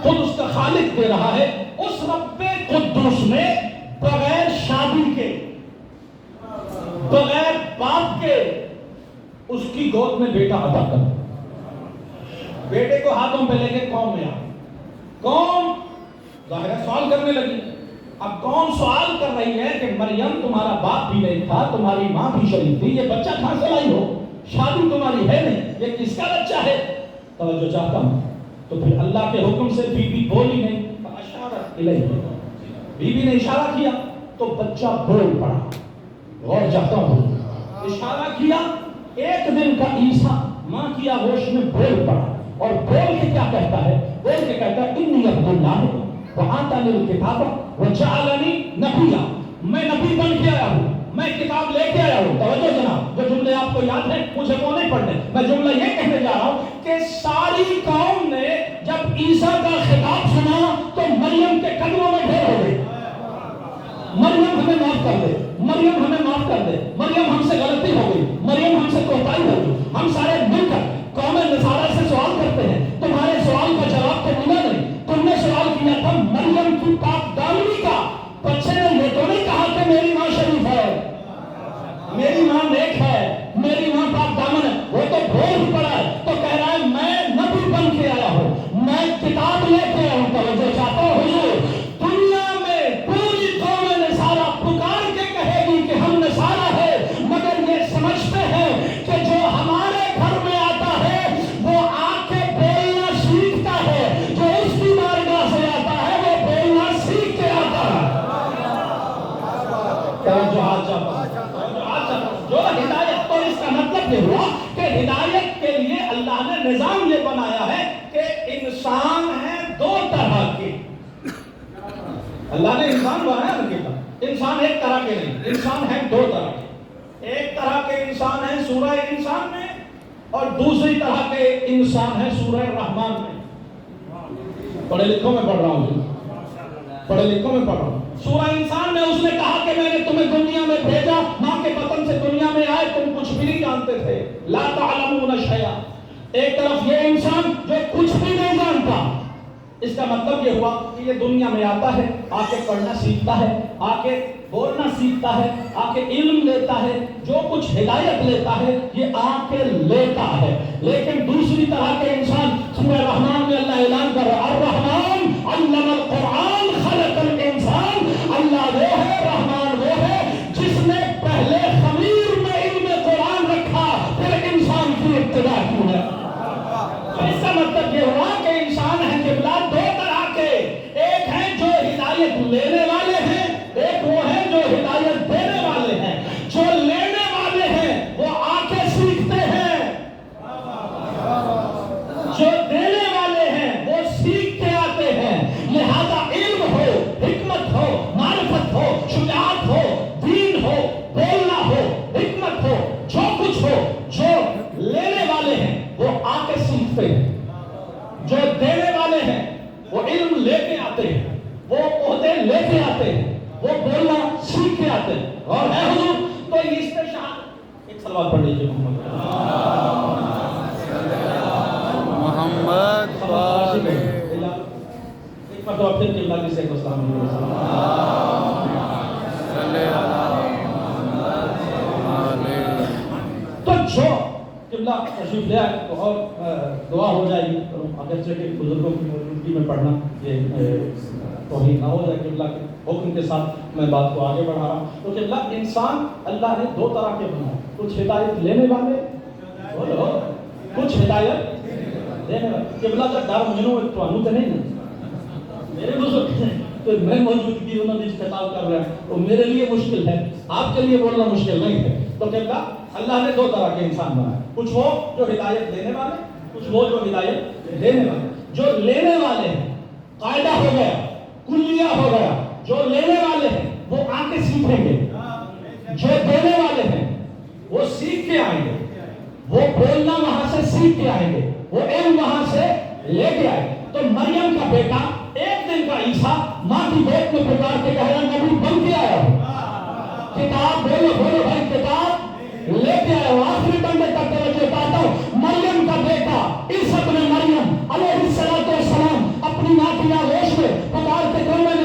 خود اس کا خالق دے رہا ہے، اس رب قدوس نے بغیر شادی کے، بغیر باپ کے اس کی گود میں بیٹا عطا کر، بیٹے کو ہاتھوں پہ لے کے قوم میں آ، قوم ظاہر ہے سوال کرنے لگی۔ اب کون سوال کر رہی ہے کہ مریم تمہارا باپ بھی نہیں تھا، تمہاری ماں بھی شریف تھی، یہ بچہ کہاں سے لائی ہو؟ شادی تمہاری ہے نہیں، یہ کس کا بچہ ہے؟ توجہ چاہتا ہوں۔ تو پھر اللہ کے حکم سے بی بی بولی نہیں، فاشارت الیہ، بی بی نے اشارہ کیا تو بچہ بول پڑا۔ غور چاہتا ہوں، اشارہ کیا، ایک دن کا عیسیٰ ماں کی آغوش میں بول پڑا، اور بول کے کیا کہتا ہے؟ بول کے کہتا ہے انی عبد اللہ وآتانی الکتاب وجعلنی نبیا، میں نبی بن کے آیا ہوں، میں کتاب لے کے آیا ہوں۔ توجہ جناب، جو جملے آپ کو یاد ہیں مجھے وہ نہیں پڑھنے، میں جملہ یہ کہنے جا رہا ہوں کہ ساری قوم نے جب عیسیٰ کا خطاب سنا تو مریم کے قدموں میں ڈھیر ہو گئی، مریم ہمیں معاف کر دے، مریم ہمیں معاف کر دے، مریم ہم سے غلطی ہو گئی، مریم ہم سے کوتاہی ہو گئی۔ ہم سارے مل کر قوم نصارہ سے سوال کرتے ہیں، تمہارے سوال کا جواب تو ملا نہیں، تم نے سوال کیا تھا مریم کی پاک دامنی کا، بچے نے یہ تو نہیں کہا کہ میری ماں شریف ہے، میری ماں نیک ہے، میری ماں پاک دامن ہے، وہ تو بھول ہی پڑا ہے، تو کہہ رہا ہے میں نبی بن کے آیا ہوں، میں کتاب لے کے آیا ہوں۔ توجہ چاہتا ہوں حضور، دنیا میں پوری قوم نصارہ پکار کے کہے گی کہ ہم نصارہ ہے، مگر یہ سمجھتے ہیں کہ جو ہمارے گھر میں آتا ہے وہ آ کے بولنا سیکھتا ہے، جو اس کی بارگاہ سے آتا ہے وہ بولنا سیکھ کے آتا ہے۔ جو ہدایت، تو اس کا مطلب یہ ہوا کہ ہدایت کے لیے اللہ نے نظام یہ بنایا ہے کہ انسان ہے دو طرح کے، اللہ نے انسان بنایا نا، انسان ایک طرح کے نہیں، انسان ہے دو طرح کے۔ ایک طرح کے انسان ہے سورہ انسان میں، اور دوسری طرح کے انسان ہے سورہ رحمان میں۔ پڑھے لکھوں میں پڑھ رہا ہوں، پڑھے لکھوں میں پڑھ رہا ہوں۔ سورہ انسان میں اس نے کہا کہ میں نے تمہیں دنیا میں بھیجا، ماں کے بطن سے دنیا میں آئے، تم کچھ بھی نہیں جانتے تھے، لا تعلمون شیئا۔ ایک طرف یہ انسان جو کچھ بھی نہیں جانتا، اس کا مطلب یہ ہوا کہ یہ دنیا میں آتا ہے، آ کے پڑھنا سیکھتا ہے، آ کے بولنا سیکھتا ہے، آ کے علم لیتا ہے، جو کچھ ہدایت لیتا ہے یہ آ کے لیتا ہے۔ لیکن دوسری طرح کے انسان، سورہ رحمان میں اللہ اعلان کر رہا ہے الرحمن علم القرآن خلق الانسان، اللہ وہ ہے، رحمان وہ ہے جس نے پہلے خمیر میں علم قرآن رکھا پھر انسان کی ابتدا کی ہے۔ تو اس کا مطلب یہ ہوا کہ انسان ہے قبلہ دو طرح کے، ایک ہیں جو ہدایت لینے والے ہیں، ایک وہ ہیں جو ہدایت دینے والے ہیں۔ جو لینے والے ہیں وہ آ کے سیکھتے ہیں، جو دینے والے ہیں وہ سیکھ کے آتے ہیں۔ لہذا علم ہو، حکمت ہو، معرفت ہو، شجاعت ہو، دین ہو، بولنا ہو، حکمت ہو، جو کچھ ہو، جو لینے والے ہیں وہ آ کے سیکھتے ہیں، جو دینے والے ہیں وہ علم لے کے آتے ہیں، وہ عہدے لے کے آتے ہیں، وہ بولنا سیکھ کے آتے ہیں۔ اور ہے حضور تو اس پہ شہادت، ایک صلوات پڑھ لیجیے محمد ایک مرتبہ پھر قبلہ کی سے السلام علیکم۔ تو جو قبلہ تشریف لے آئے تو اور دعا ہو جائے گی، اگرچہ کہ بزرگوں کی موجودگی میں پڑھنا یہ توہین نہ ہو جائے، قبلہ کے حکم کے ساتھ میں بات کو آگے بڑھا رہا ہوں۔ تو قبلہ انسان اللہ نے دو طرح کے بنائے، کچھ ہدایت لینے والے، بولو کچھ ہدایت دینے والے۔ قبلہ کا ڈر منو تو انو تے نہیں میرے بزرگ ہیں، تو میں موجودگی انہوں نے خطاب کر رہا ہے تو میرے لیے مشکل ہے، آپ کے لیے بولنا مشکل نہیں ہے۔ تو قبلہ اللہ نے دو طرح کے انسان بنائے، کچھ وہ جو ہدایت لینے والے، کچھ وہ جو ہدایت دینے والے۔ جو لینے والے ہیں قاعدہ ہو گیا، کلیہ ہو گیا، جو لینے والے ہیں وہ آ کے سیکھیں گے، جو دینے والے ہیں وہ سیکھ کے آئیں گے، وہ بولنا وہاں سے سیکھ کے آئیں گے، وہ علم وہاں سے لے کے آئے۔ تو مریم کا بیٹا ایک دن کا عیسیٰ ماں کی گود میں پکار کے کہہ رہا نبی بن کے آیا ہوں، کتاب بولو بولو بھائی کتاب لے کے آیا ہوں۔ آخری بندے تک توجہ پاتا ہوں، مریم کا بیٹا عیسیٰ ابن مریم علیہ السلام اپنی ماں کی آغوش میں پکار کے کون میں